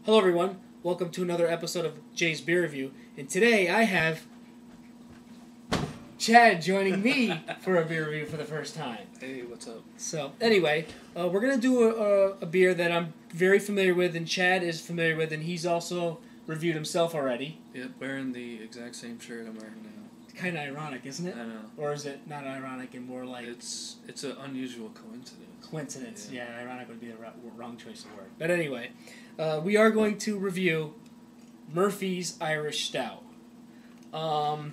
Hello everyone, welcome to another episode of Jay's Beer Review, and today I have Chad joining me for a beer review for the first time. Hey, what's up? So anyway, we're going to do a beer that I'm very familiar with and Chad is familiar with, and he's also reviewed himself already. Yep, wearing the exact same shirt I'm wearing now. Kind of ironic, isn't it? I know. Or is it not ironic and more like... It's an unusual coincidence. Coincidence, yeah, ironic would be the wrong choice of word. But anyway, we are going to review Murphy's Irish Stout. God,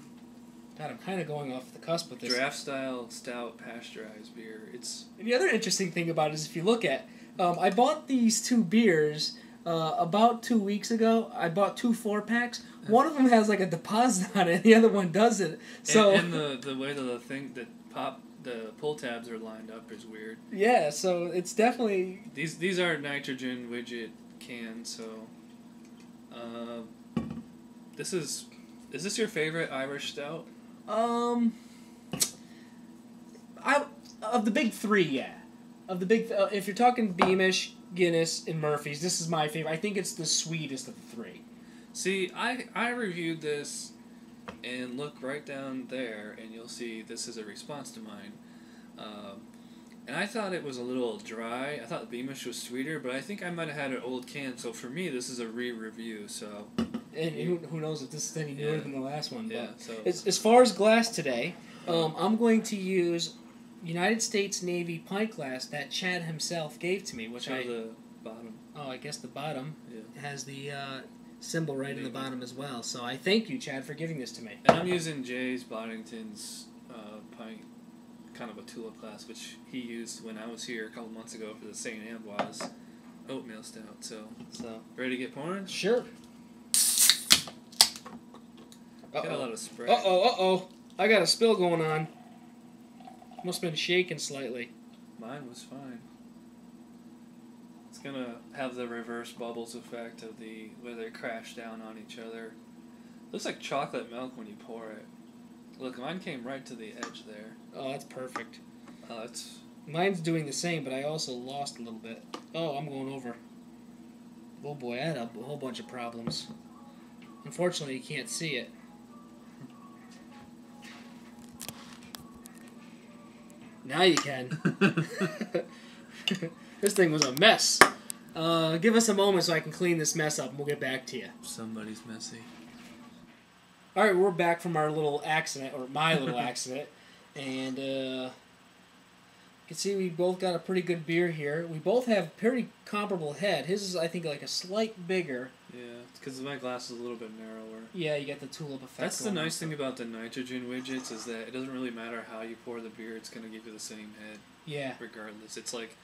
I'm kind of going off the cusp with this. Draft style stout pasteurized beer. And the other interesting thing about it is if you look at, I bought these two beers about 2 weeks ago. I bought 2 4-packs. One of them has like a deposit on it, and the other one doesn't. So and the way the pull tabs are lined up is weird. Yeah, so it's definitely These are nitrogen widget cans. So, is this your favorite Irish stout? Of the big three, yeah. Of the big, if you're talking Beamish, Guinness, and Murphy's, this is my favorite. I think it's the sweetest of the three. See, I reviewed this, and look right down there, and you'll see this is a response to mine. And I thought it was a little dry. I thought the Beamish was sweeter, but I think I might have had an old can. So for me, this is a re-review. So, and who knows if this is any newer than the last one. Yeah. But So as far as glass today, I'm going to use United States Navy pint glass that Chad himself gave to me, which the bottom. Oh, I guess the bottom Yeah. has the symbol right in the bottom as well. So I thank you, Chad, for giving this to me. And I'm using Jay's Boddington's pint, kind of a tulip glass, which he used when I was here a couple months ago for the St. Ambroise oatmeal stout. So ready to get pouring? Sure. Got a lot of spray. Uh-oh. I got a spill going on. Must have been shaking slightly. Mine was fine. It's gonna have the reverse bubbles effect of where they crash down on each other. Looks like chocolate milk when you pour it. Look, mine came right to the edge there. Oh, that's perfect. It's... Mine's doing the same, but I also lost a little bit. Oh, I'm going over. Oh boy, I had a whole bunch of problems. Unfortunately, you can't see it. Now you can. This thing was a mess. Give us a moment so I can clean this mess up, and we'll get back to you. Somebody's messy. All right, we're back from our little accident, or my little accident, and you can see we both got a pretty good beer here. We both have pretty comparable head. His is, I think, like a slight bigger. Yeah, it's because my glass is a little bit narrower. Yeah, you get the tulip effect. That's the nice thing about the nitrogen widgets is that it doesn't really matter how you pour the beer; it's gonna give you the same head. Yeah. Regardless, it's like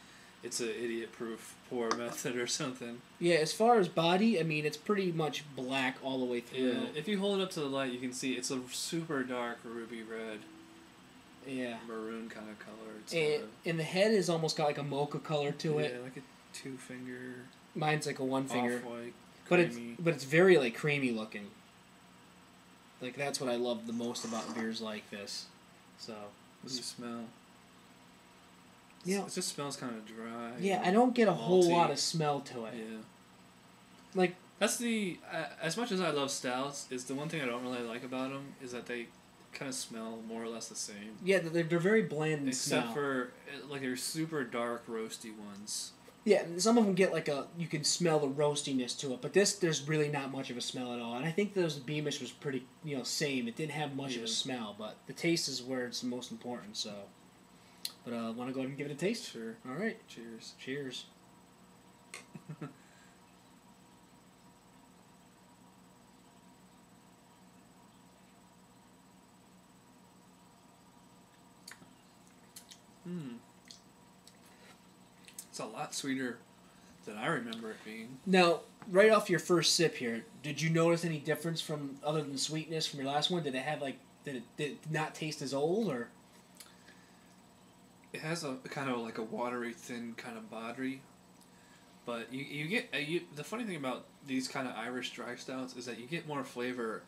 it's an idiot-proof pour method or something. Yeah, as far as body, I mean, it's pretty much black all the way through. Yeah, if you hold it up to the light, you can see it's a super dark ruby red. Yeah. Maroon kind of color. And the head is almost got like a mocha color to it. Yeah, like a 2-finger. Mine's like a 1-finger. Off-white. But it's very like creamy looking. Like that's what I love the most about beers like this. So. What do you smell? Yeah. It just smells kind of dry. Yeah, I don't get a whole malty. lot of smell to it. Yeah. Like that's as much as I love stouts, is the one thing I don't really like about them is that they kind of smell more or less the same. Yeah, they're very bland in smell. Except for like they're super dark roasty ones. Yeah, some of them get like you can smell the roastiness to it, but there's really not much of a smell at all. And I think those Beamish was pretty, same. It didn't have much of a smell, but the taste is where it's the most important. So, but want to go ahead and give it a taste? Sure. All right. Cheers. Cheers. It's a lot sweeter than I remember it being. Now, right off your first sip here, did you notice any difference from other than sweetness from your last one? Did it have did it not taste as old or? It has a kind of like a watery, thin kind of body, but you get the funny thing about these kind of Irish dry stouts is that you get more flavor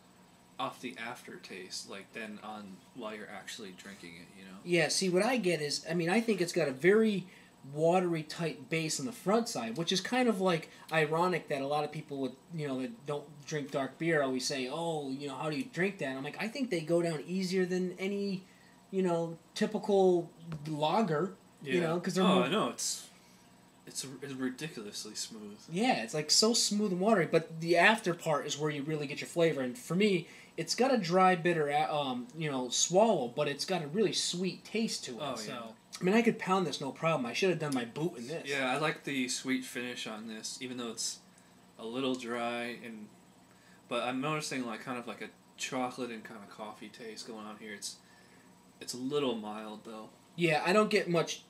off the aftertaste, than on while you're actually drinking it. Yeah. See, what I get is, I think it's got a very watery type base on the front side, which is kind of like ironic that a lot of people with that don't drink dark beer always say, "Oh, how do you drink that?" And I'm like, I think they go down easier than any typical lager. Yeah. Because they're I know it's ridiculously smooth. Yeah, it's like so smooth and watery, but the after part is where you really get your flavor. And for me, it's got a dry, bitter, swallow, but it's got a really sweet taste to it. Oh, so. yeah. I mean, I could pound this no problem. I should have done my boot in this. Yeah, I like the sweet finish on this, even though it's a little dry, but I'm noticing kind of like a chocolate and kind of coffee taste going on here. It's a little mild though. Yeah, I don't get much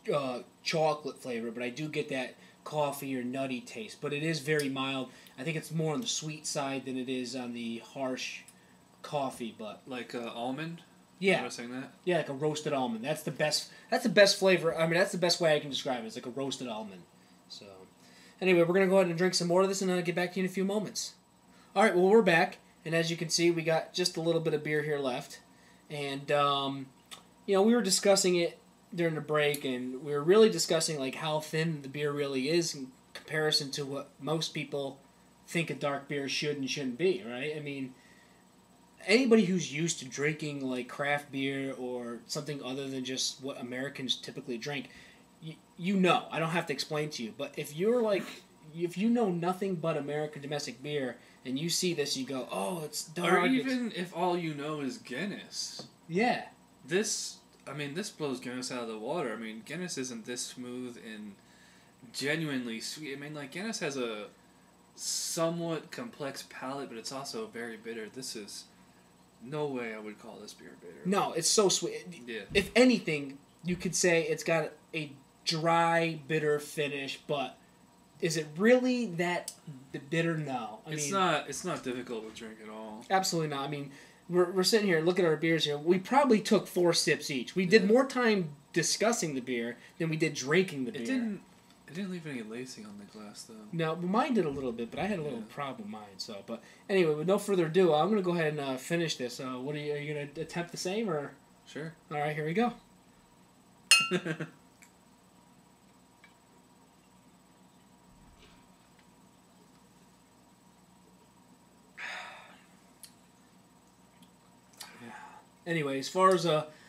chocolate flavor, but I do get that coffee or nutty taste. But it is very mild. I think it's more on the sweet side than it is on the harsh coffee. But like almond. Yeah. Am I saying that? Yeah, like a roasted almond. That's the best. That's the best flavor. I mean, that's the best way I can describe it. It's like a roasted almond. So, anyway, we're gonna go ahead and drink some more of this, and get back to you in a few moments. All right. Well, we're back, and as you can see, we got just a little bit of beer here left, and we were discussing it during the break, and we were really discussing how thin the beer really is in comparison to what most people think a dark beer should and shouldn't be. Right? I mean. Anybody who's used to drinking craft beer or something other than just what Americans typically drink, you know. I don't have to explain to you. But if you're if you know nothing but American domestic beer and you see this, you go, "Oh, it's dark." Or even if all you know is Guinness. Yeah. This blows Guinness out of the water. I mean, Guinness isn't this smooth and genuinely sweet. I mean, Guinness has a somewhat complex palate, but it's also very bitter. This is. No way I would call this beer bitter. No, it's so sweet. Yeah. If anything, you could say it's got a dry, bitter finish, but is it really that bitter? No. It's not difficult to drink at all. Absolutely not. I mean, we're sitting here, look at our beers here. We probably took 4 sips each. We did more time discussing the beer than we did drinking the beer. It didn't leave any lacing on the glass, though. No, mine did a little bit, but I had a little problem with mine. So, but anyway, with no further ado, I'm going to go ahead and finish this. What are you going to attempt the same, or? Sure. All right, here we go. Anyway, as far as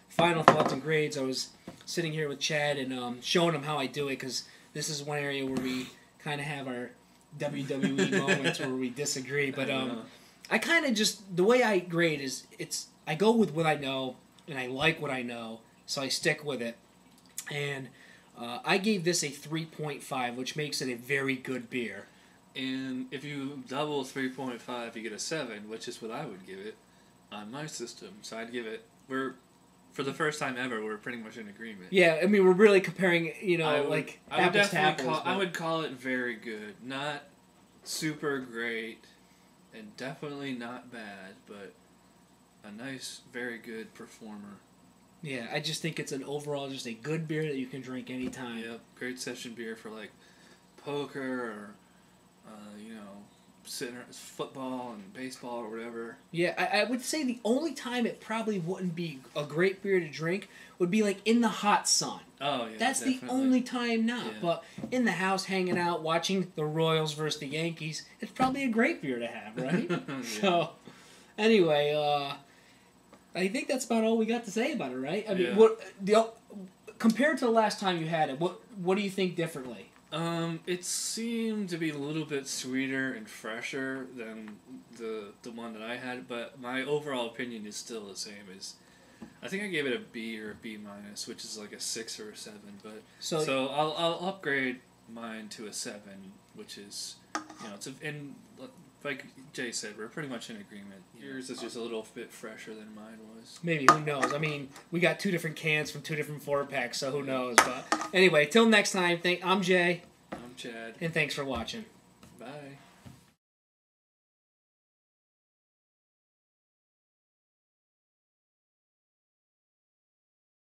final thoughts and grades, I was sitting here with Chad and showing him how I do it, because this is one area where we kind of have our WWE moments where we disagree. But I kind of just, the way I grade is, I go with what I know, and I like what I know, so I stick with it. And I gave this a 3.5, which makes it a very good beer. And if you double 3.5, you get a 7, which is what I would give it on my system. So I'd give it, for the first time ever, we're pretty much in agreement. Yeah, I mean, we're really comparing, apples to apples. I would call it very good. Not super great, and definitely not bad, but a nice, very good performer. Yeah, I just think it's an overall just a good beer that you can drink anytime. Yep, great session beer for poker or, sitting around football and baseball or whatever. Yeah, I would say the only time it probably wouldn't be a great beer to drink would be in the hot sun. Oh, yeah, That's definitely. the only time now. Yeah. But in the house, hanging out, watching the Royals versus the Yankees, it's probably a great beer to have, right? Yeah. So, anyway, I think that's about all we got to say about it, right? I mean, compared to the last time you had it, what do you think differently? It seemed to be a little bit sweeter and fresher than the one that I had, but my overall opinion is still the same. I think I gave it a B or a B minus, which is a 6 or a 7. But so I'll upgrade mine to a 7, which is and like Jay said, we're pretty much in agreement. Yours is just a little bit fresher than mine was. Maybe, who knows? I mean, we got 2 different cans from 2 different 4-packs, so who knows? But anyway, till next time, I'm Jay. I'm Chad. And thanks for watching. Bye.